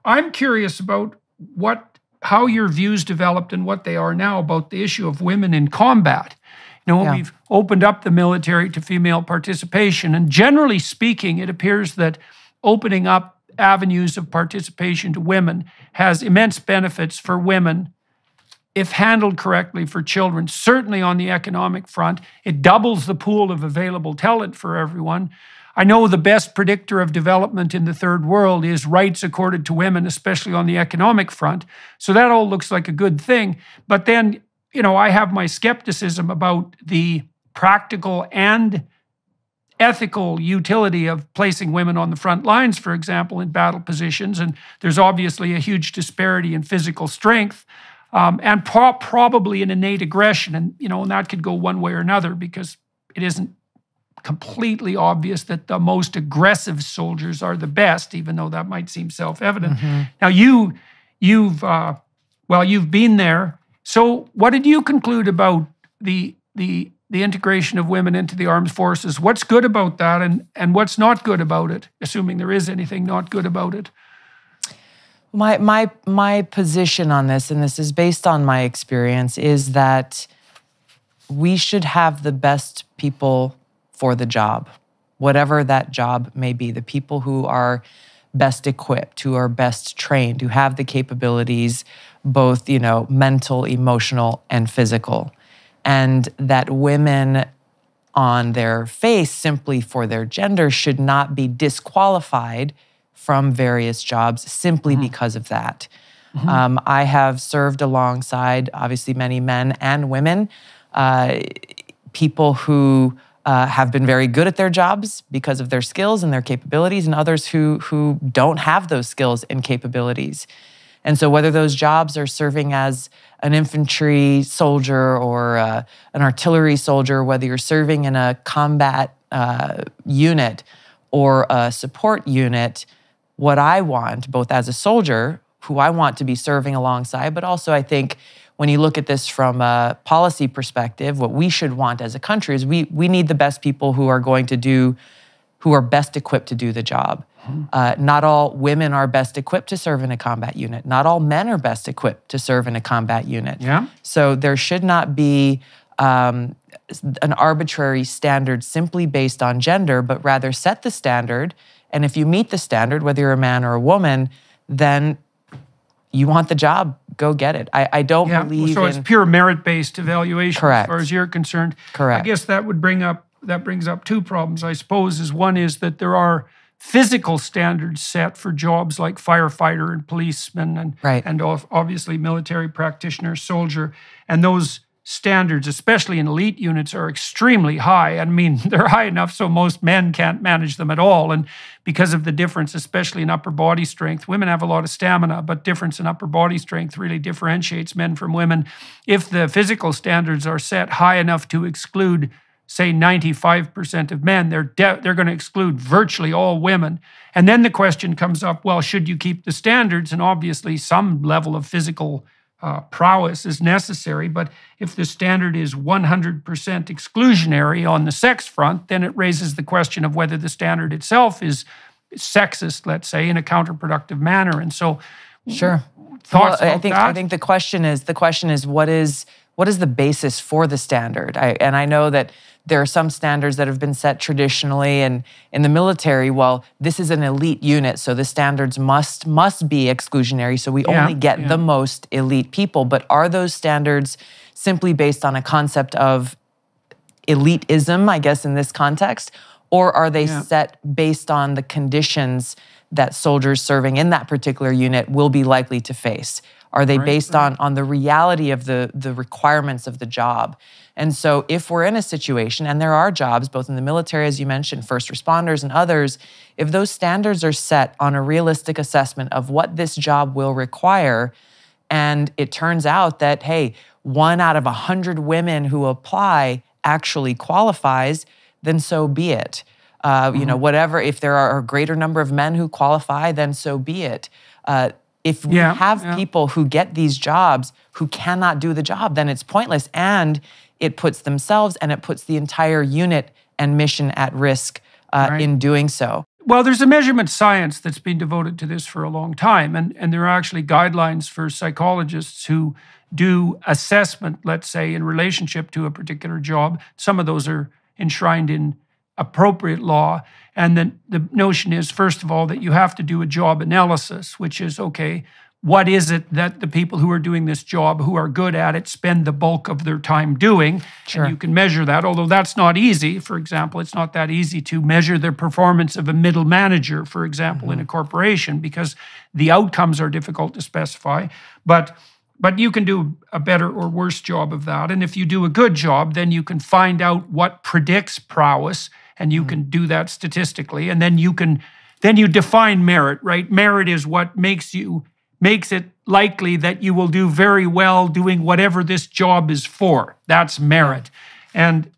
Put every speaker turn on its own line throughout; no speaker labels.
I'm curious about how your views developed and what they are now about the issue of women in combat. You know, we've opened up the military to female participation, and generally speaking, it appears that opening up avenues of participation to women has immense benefits for women if handled correctly for children. Certainly on the economic front, it doubles the pool of available talent for everyone. I know the best predictor of development in the third world is rights accorded to women, especially on the economic front. So that all looks like a good thing. But then, you know, I have my skepticism about the practical and ethical utility of placing women on the front lines, for example, in battle positions. And there's obviously a huge disparity in physical strength and probably an innate aggression. And, you know, and that could go one way or another, because it isn't completely obvious that the most aggressive soldiers are the best, even though that might seem self-evident. Now, you've been there. So what did you conclude about the integration of women into the armed forces? What's good about that, and what's not good about it, assuming there is anything not good about it?
My position on this, and this is based on my experience, is that we should have the best people for the job, whatever that job may be, the people who are best equipped, who are best trained, who have the capabilities, both, you know, mental, emotional, and physical. And that women on their face, simply for their gender, should not be disqualified from various jobs simply because of that. I have served alongside, obviously, many men and women, people who have been very good at their jobs because of their skills and their capabilities, and others who don't have those skills and capabilities. And so whether those jobs are serving as an infantry soldier or an artillery soldier, whether you're serving in a combat unit or a support unit, what I want, both as a soldier, who I want to be serving alongside, but also I think when you look at this from a policy perspective, what we should want as a country is we need the best people who are best equipped to do the job. Not all women are best equipped to serve in a combat unit. Not all men are best equipped to serve in a combat unit. So there should not be an arbitrary standard simply based on gender, but rather set the standard. And if you meet the standard, whether you're a man or a woman, then you want the job, go get it. I don't believe
so it's pure merit-based evaluation.
Correct.
As far as you're concerned.
Correct.
I guess that brings up two problems, I suppose. One is that there are physical standards set for jobs like firefighter and policeman and obviously military practitioner, soldier. And those standards, especially in elite units, are extremely high. I mean, they're high enough so most men can't manage them at all. And because of the difference, especially in upper body strength, women have a lot of stamina, but difference in upper body strength really differentiates men from women. If the physical standards are set high enough to exclude, say, 95% of men, they're going to exclude virtually all women. And then the question comes up, well, should you keep the standards? And obviously some level of physical prowess is necessary, but if the standard is 100% exclusionary on the sex front, then it raises the question of whether the standard itself is sexist, let's say, in a counterproductive manner. And so, thoughts about that?
I think the question is what is the basis for the standard? And I know that there are some standards that have been set traditionally, and in the military, well, this is an elite unit, so the standards must be exclusionary, so we only get the most elite people. But are those standards simply based on a concept of elitism, I guess, in this context, or are they set based on the conditions that soldiers serving in that particular unit will be likely to face? Are they based on the reality of the requirements of the job? And so if we're in a situation, and there are jobs, both in the military, as you mentioned, first responders and others, if those standards are set on a realistic assessment of what this job will require, and it turns out that, hey, 1 out of 100 women who apply actually qualifies, then so be it. You know, whatever, if there are a greater number of men who qualify, then so be it. If we have people who get these jobs who cannot do the job, then it's pointless, and it puts themselves and it puts the entire unit and mission at risk in doing so.
Well, there's a measurement science that's been devoted to this for a long time, and there are actually guidelines for psychologists who do assessment, let's say, in relationship to a particular job. Some of those are enshrined in appropriate law. And then the notion is, first of all, that you have to do a job analysis, which is, okay, what is it that the people who are doing this job, who are good at it, spend the bulk of their time doing?
Sure.
And you can measure that, although that's not easy. For example, it's not that easy to measure the performance of a middle manager, for example, in a corporation, because the outcomes are difficult to specify. But you can do a better or worse job of that. And if you do a good job, then you can find out what predicts prowess, and you can do that statistically. And then you define merit, right? Merit is what makes it likely that you will do very well doing whatever this job is for. That's merit. And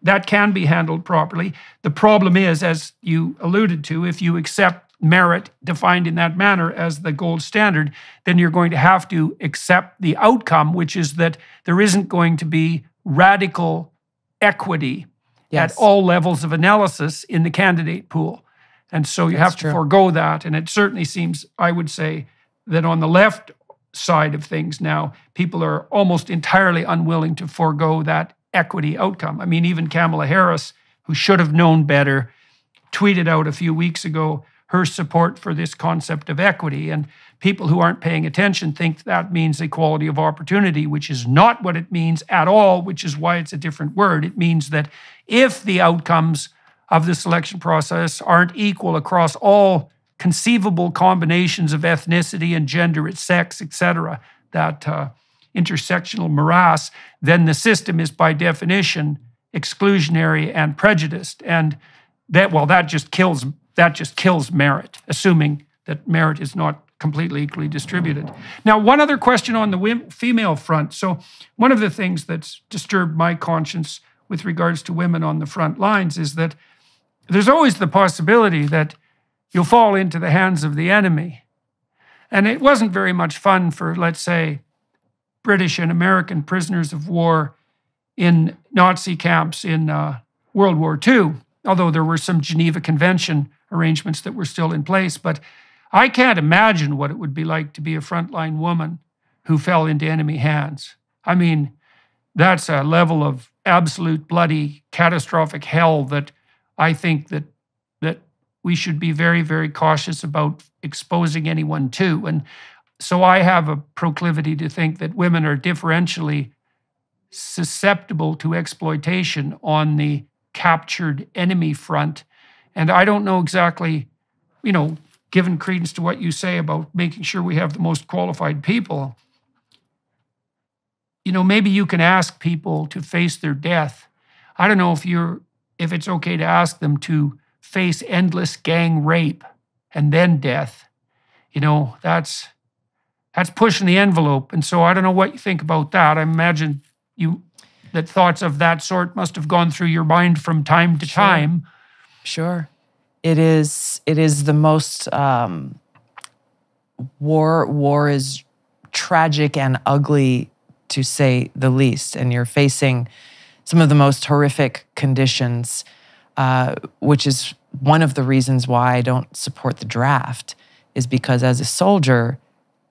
that can be handled properly. The problem is, as you alluded to, if you accept merit defined in that manner as the gold standard, then you're going to have to accept the outcome, which is that there isn't going to be radical equity at all levels of analysis in the candidate pool. And so you have to forego that. And it certainly seems, I would say, that on the left side of things now, people are almost entirely unwilling to forego that equity outcome. I mean, even Kamala Harris, who should have known better, tweeted out a few weeks ago her support for this concept of equity. And people who aren't paying attention think that means equality of opportunity, which is not what it means at all, which is why it's a different word. It means that if the outcomes of the selection process aren't equal across all conceivable combinations of ethnicity and gender, sex, etc., that intersectional morass, then the system is by definition exclusionary and prejudiced. And that just kills merit, assuming that merit is not completely equally distributed. Now, one other question on the female front. So one of the things that's disturbed my conscience with regards to women on the front lines is that there's always the possibility that you'll fall into the hands of the enemy. And it wasn't very much fun for, let's say, British and American prisoners of war in Nazi camps in World War II, although there were some Geneva Convention arrangements that were still in place. But I can't imagine what it would be like to be a frontline woman who fell into enemy hands. I mean, that's a level of absolute bloody catastrophic hell that I think that we should be very, very cautious about exposing anyone to. And so I have a proclivity to think that women are differentially susceptible to exploitation on the captured enemy front. And I don't know exactly, given credence to what you say about making sure we have the most qualified people, maybe you can ask people to face their death. I don't know if it's okay to ask them to face endless gang rape and then death. That's pushing the envelope. And so I don't know what you think about that. I imagine that thoughts of that sort must have gone through your mind from time to time.
Sure. It is the most war is tragic and ugly, to say the least. And you're facing some of the most horrific conditions, which is one of the reasons why I don't support the draft, is because as a soldier,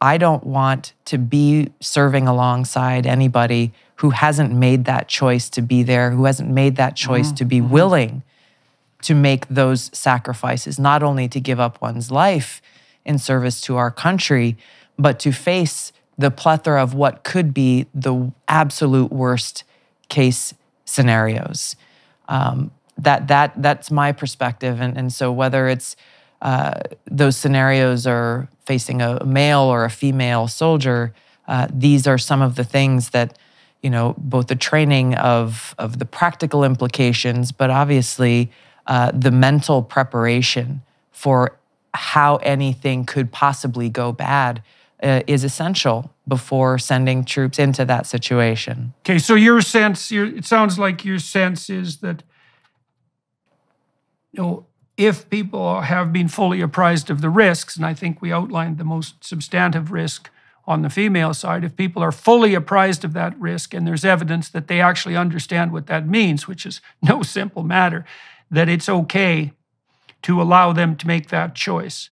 I don't want to be serving alongside anybody who hasn't made that choice to be there, who hasn't made that choice to be willing to make those sacrifices, not only to give up one's life in service to our country, but to face the plethora of what could be the absolute worst case scenarios. That's my perspective. And so whether it's those scenarios are facing a male or a female soldier, these are some of the things that, both the training of the practical implications, but obviously the mental preparation for how anything could possibly go bad is essential before sending troops into that situation.
Okay, so it sounds like your sense is that, if people have been fully apprised of the risks, and I think we outlined the most substantive risk on the female side, if people are fully apprised of that risk and there's evidence that they actually understand what that means, which is no simple matter, that it's okay to allow them to make that choice.